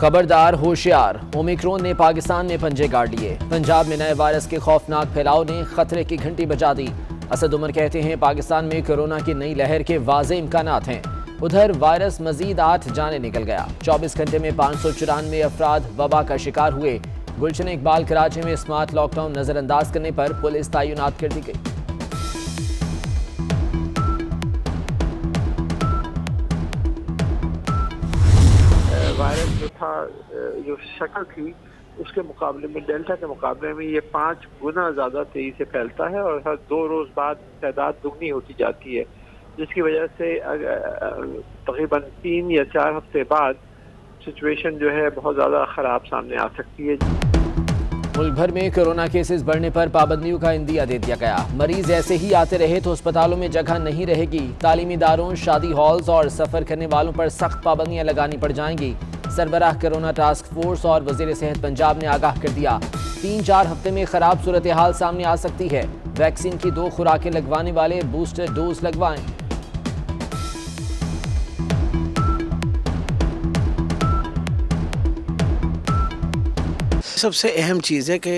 खबरदार होशियार, ओमिक्रॉन ने पाकिस्तान में पंजे गाड़ लिए। पंजाब में नए वायरस के खौफनाक फैलाव ने खतरे की घंटी बजा दी। असद उमर कहते हैं पाकिस्तान में कोरोना की नई लहर के वाज़े इम्कानात हैं। उधर वायरस मजीद 8 जाने निकल गया। 24 घंटे में 594 अफराद वबा का शिकार हुए। गुलशन इकबाल, कराची में स्मार्ट लॉकडाउन नजरअंदाज करने पर पुलिस तैनात कर दी गई। वायरस जो था, जो शक्ल थी, उसके मुकाबले में डेल्टा के मुकाबले में ये 5 गुना ज़्यादा तेज़ी से फैलता है और हर 2 रोज़ बाद तादाद दुगनी होती जाती है, जिसकी वजह से तकरीबन 3 या 4 हफ्ते बाद सिचुएशन जो है बहुत ज़्यादा ख़राब सामने आ सकती है। मुल्क भर में कोरोना केसेस बढ़ने पर पाबंदियों का इंदिया दे दिया गया। मरीज ऐसे ही आते रहे तो अस्पतालों में जगह नहीं रहेगी। तालीमी इदारों, शादी हॉल्स और सफर करने वालों पर सख्त पाबंदियां लगानी पड़ जाएंगी। सरबराह कोरोना टास्क फोर्स और वजीर सेहत पंजाब ने आगाह कर दिया, 3-4 हफ्ते में खराब सूरत हाल सामने आ सकती है। वैक्सीन की 2 खुराकें लगवाने वाले बूस्टर डोज लगवाएं। सबसे अहम चीज़ है कि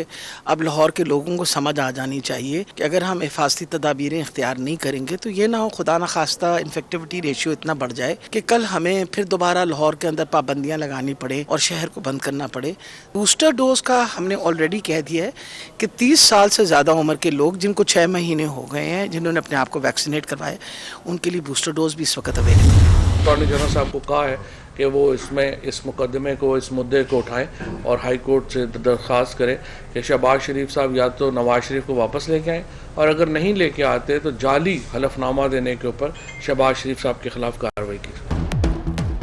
अब लाहौर के लोगों को समझ आ जानी चाहिए कि अगर हम हिफाजती तदाबीरें इख्तियार नहीं करेंगे तो ये ना हो खुदा न खास्ता इन्फेक्टिविटी रेशियो इतना बढ़ जाए कि कल हमें फिर दोबारा लाहौर के अंदर पाबंदियां लगानी पड़े और शहर को बंद करना पड़े। बूस्टर डोज का हमने ऑलरेडी कह दिया है कि 30 साल से ज़्यादा उम्र के लोग जिनको 6 महीने हो गए हैं, जिन्होंने अपने आप को वैक्सीनेट करवाए, उनके लिए बूस्टर डोज भी इस वक्त अवेलेबल है। अटॉर्नी जनरल साहब को कहा है कि वो इसमें इस मुकदमे को, इस मुद्दे को उठाएं और हाई कोर्ट से दरख्वास्त करें कि शहबाज शरीफ साहब या तो नवाज शरीफ को वापस लेके आएँ, और अगर नहीं लेके आते तो जाली हलफनामा देने के ऊपर शहबाज शरीफ साहब के खिलाफ कार्रवाई की।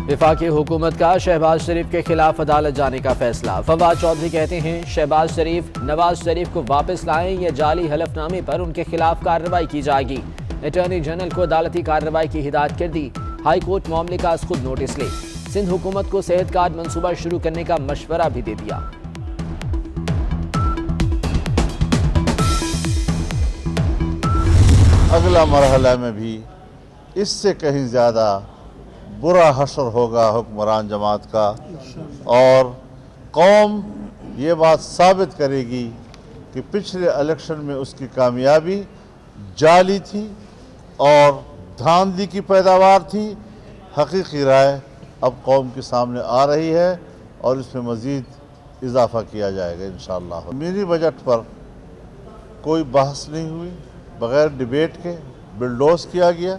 वफाकी हुकूमत का शहबाज शरीफ के खिलाफ अदालत जाने का फैसला। फवाद चौधरी कहते हैं शहबाज शरीफ नवाज शरीफ को वापस लाएं या जाली हलफनामे पर उनके खिलाफ कार्रवाई की जाएगी। अटॉर्नी जनरल को अदालती कार्रवाई की हिदायत कर दी। हाई कोर्ट मामले का खुद नोटिस ले। सिंध हुकूमत को सेहत कार्ड मंसूबा शुरू करने का मशवरा भी दे दिया। अगला मरहला में भी इससे कहीं ज़्यादा बुरा हशर होगा हुक्मरान जमात का, और कौम ये बात साबित करेगी कि पिछले इलेक्शन में उसकी कामयाबी जाली थी और धांधली की पैदावार थी। हकीकी राय अब कौम के सामने आ रही है और इसमें मज़ीद इजाफा किया जाएगा इंशाअल्लाह। मिनी बजट पर कोई बहस नहीं हुई, बग़ैर डिबेट के बिलडोज किया गया।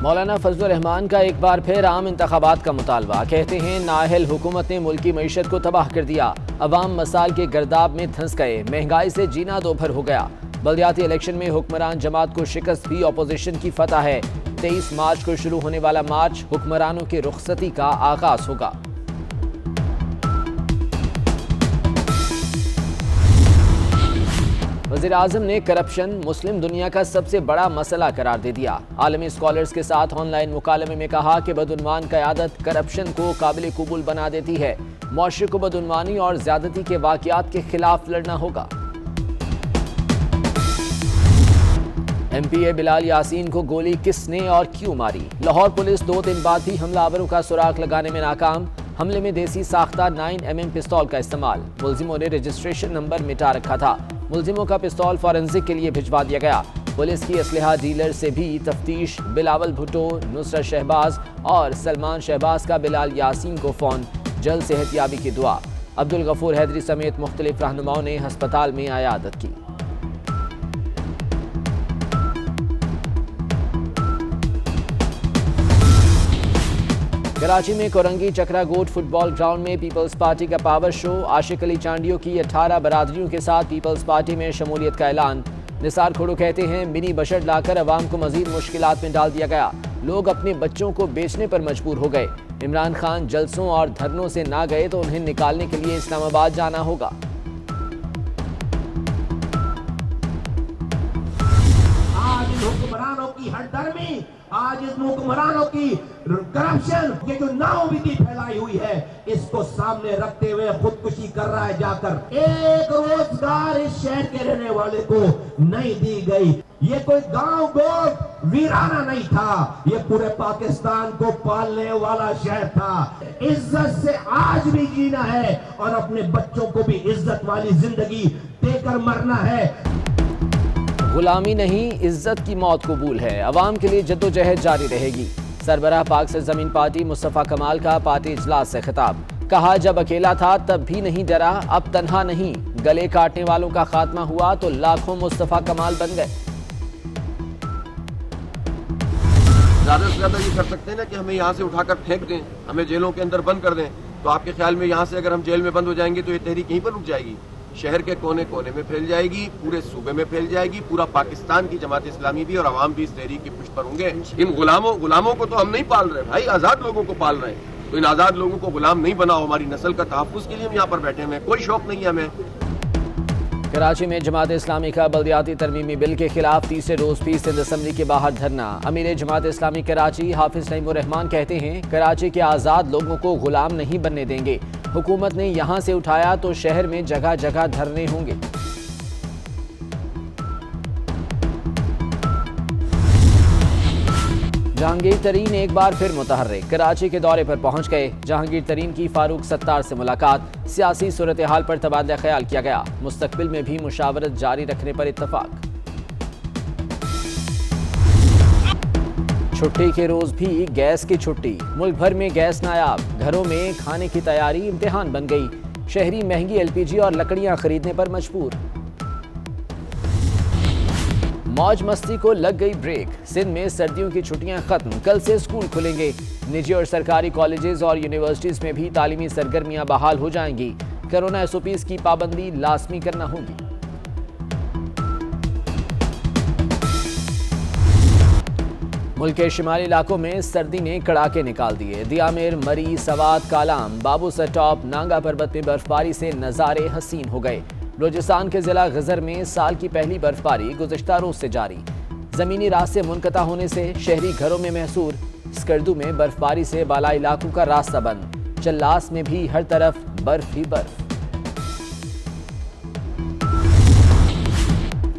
मौलाना फजलुर रहमान का एक बार फिर आम इंतखाबात का मुतालबा। कहते हैं नाअहल हुकूमत ने मुल्क की मईशत को तबाह कर दिया। अवाम मसाइल के गर्दाब में धंस गए। महंगाई से जीना दोभर हो गया। बल्दियाती इलेक्शन में हुक्मरान जमात को शिकस्त भी अपोजिशन की फतह है। 23 मार्च को शुरू होने वाला मार्च हुक्मरानों की रुखसती का आगाज होगा। वज़ीर आज़म ने करप्शन मुस्लिम दुनिया का सबसे बड़ा मसला करार दे दिया। आलमी स्कॉलर्स के साथ ऑनलाइन मुकालमे में कहा कि बदउनवान क़यादत करप्शन को काबिल कबूल बना देती है। मुआशरे को बदउनवानी और ज़्यादती के वाक़यात के खिलाफ लड़ना होगा। MPA बिलाल यासीन को गोली किसने और क्यों मारी? लाहौर पुलिस 2 दिन बाद भी हमलावरों का सुराग लगाने में नाकाम। हमले में देसी साख्ता 9mm पिस्तौल का इस्तेमाल। मुलजिमों ने रजिस्ट्रेशन नंबर मिटा रखा था। मुलजिमों का पिस्तौल फॉरेंसिक के लिए भिजवा दिया गया। पुलिस की असलहा डीलर से भी तफ्तीश। बिलावल भुट्टो, नुसरत शहबाज और सलमान शहबाज का बिलाल यासीन को फ़ोन। जल्द सेहतयाबी की दुआ। अब्दुल गफूर हैदरी समेत मुख्तलिफ रहनुमाओं ने अस्पताल में आयादत की। कराची में कोरंगी चक्रा गोट फुटबॉल ग्राउंड में पीपल्स पार्टी का पावर शो। आशिक अली चांडियों की 18 बरादरियों के साथ पीपल्स पार्टी में शमूलियत का ऐलान। निसार खोड़ो कहते हैं मिनी बजट लाकर अवाम को मजीद मुश्किलात में डाल दिया गया। लोग अपने बच्चों को बेचने पर मजबूर हो गए। इमरान खान जलसों और धरनों से ना गए तो उन्हें निकालने के लिए इस्लामाबाद जाना होगा। आज हुक्मरानों की हठधर्मी, आज इस हुक्मरानों की करप्शन, ये जो नाउमीदी फैलाई हुई है, इसको सामने रखते हुए खुदकुशी कर रहा है जाकर। एक रोजगार इस शहर के रहने वाले को नहीं दी गई। ये कोई गांव गोद वीराना नहीं था, ये पूरे पाकिस्तान को पालने वाला शहर था। इज्जत से आज भी जीना है और अपने बच्चों को भी इज्जत वाली जिंदगी देकर मरना है। गुलामी नहीं, इज्जत की मौत कबूल है। अवाम के लिए जद्दोजहद जारी रहेगी। सरबराह पाक सरजमीन पार्टी मुस्तफा कमाल का पार्टी इजलास से खिताब। कहा, जब अकेला था तब भी नहीं डरा, अब तन्हा नहीं। गले काटने वालों का खात्मा हुआ तो लाखों मुस्तफा कमाल बन गए। ज्यादा से ज्यादा ये कर सकते हैं ना कि हमें यहाँ से उठाकर फेंक दें, हमें जेलों के अंदर बंद कर दें। तो आपके ख्याल में यहाँ से अगर हम जेल में बंद हो जाएंगे तो ये तहरीक यहीं पर रुक जाएगी? शहर के कोने कोने में फैल जाएगी, पूरे सूबे में फैल जाएगी। पूरा पाकिस्तान की जमात इस्लामी भी और अवाम भी इस तहरीक की पुष्ट पर होंगे। इन गुलामों को तो हम नहीं पाल रहे भाई, आजाद लोगों को पाल रहे हैं। तो इन आजाद लोगों को गुलाम नहीं बनाओ। हमारी नस्ल का तहफ्फुज के लिए हम यहाँ पर बैठे हुए हैं, कोई शौक नहीं है हमें। कराची में जमात इस्लामी का बल्दियाती तरमीमी बिल के खिलाफ तीसरे रोज भी सिंध असम्बली के बाहर धरना। अमीर जमात इस्लामी कराची हाफिज नईमुर रहमान कहते हैं, कराची के आज़ाद लोगों को गुलाम नहीं बनने देंगे। हुकूमत ने यहाँ से उठाया तो शहर में जगह जगह धरने होंगे। जहांगीर तरीन एक बार फिर मुतहर्रिक। कराची के दौरे पर पहुंच गए। जहांगीर तरीन की फारूक सत्तार से मुलाकात। सियासी सूरत हाल पर तबादला ख्याल किया गया। मुस्तकबिल में भी मुशावरत जारी रखने पर इत्तफाक। छुट्टी के रोज भी गैस की छुट्टी। मुल्क भर में गैस नायाब। घरों में खाने की तैयारी इम्तिहान बन गई। शहरी महंगी LPG और लकड़ियां खरीदने पर मजबूर। मौज मस्ती को लग गई ब्रेक। सिंध में सर्दियों की छुट्टियां खत्म। कल से स्कूल खुलेंगे। निजी और सरकारी कॉलेजेस और यूनिवर्सिटीज में भी तालीमी सरगर्मियां बहाल हो जाएंगी। कोरोना SOPs की पाबंदी लाजमी करना होगी। मुल्क के शिमाली इलाकों में सर्दी ने कड़ाके निकाल दिए। दियामिर, मरी, सवात, कालाम, बाबू सर टॉप, नांगा पर्वत में बर्फबारी से नज़ारे हसीन हो गए। बलूचिस्तान के जिला गजर में साल की पहली बर्फबारी गुज़िश्ता रोज से जारी। ज़मीनी रास्ते मुनक़ता होने से शहरी घरों में महसूर। स्कर्दू में बर्फबारी से बाला इलाकों का रास्ता बंद। चल्लास में भी हर तरफ बर्फ ही बर्फ।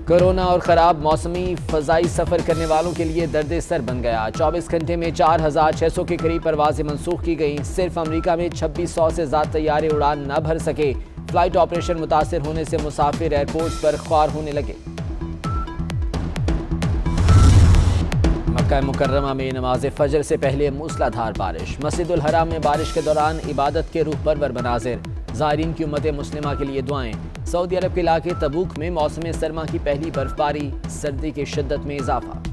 कोरोना और खराब मौसमी फ़ज़ाई सफ़र करने वालों के लिए दर्द सर बन गया। 24 घंटे में 4600 के करीब परवाजें मनसूख की गईं। सिर्फ अमेरिका में 2600 से ज़्यादा तैयारे उड़ान न भर सके। फ्लाइट ऑपरेशन मुतासिर होने से मुसाफिर एयरपोर्ट्स पर ख्वार होने लगे। मक्का मुकर्रमा में नमाज फजर से पहले मूसलाधार बारिश। मस्जिदुल हराम में बारिश के दौरान इबादत के रूह परवर मनाजिर। ज़ायरीन की उम्मत मुस्लिमा के लिए दुआएं। सऊदी अरब के इलाके तबूक में मौसम सरमा की पहली बर्फबारी। सर्दी की शिद्दत में इजाफा।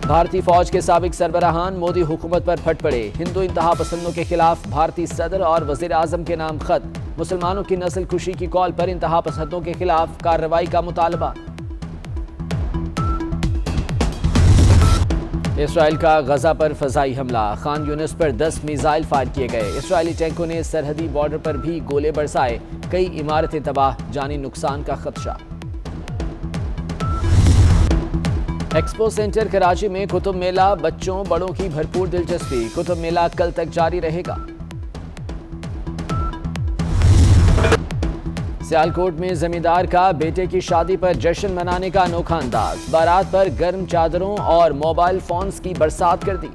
भारतीय फौज के साबिक सरबराहान मोदी हुकूमत पर फट पड़े। हिंदू इंतहा पसंदों के खिलाफ भारतीय सदर और वजीर आजम के नाम खत। मुसलमानों की नस्ल खुशी की कॉल पर इंतहा पसंदों के खिलाफ कार्रवाई का मुतालबा। इसराइल का गजा पर फजाई हमला। खान यूनिस पर 10 मिसाइल फायर किए गए। इसराइली टैंकों ने सरहदी बॉर्डर पर भी गोले बरसाए। कई इमारतें तबाह, जानी नुकसान का खदशा। एक्सपो सेंटर कराची में कुतुब मेला। बच्चों बड़ों की भरपूर दिलचस्पी। कुतुब मेला कल तक जारी रहेगा। सियालकोट में जमींदार का बेटे की शादी पर जश्न मनाने का अनोखा अंदाज। बारात पर गर्म चादरों और मोबाइल फोन्स की बरसात कर दी।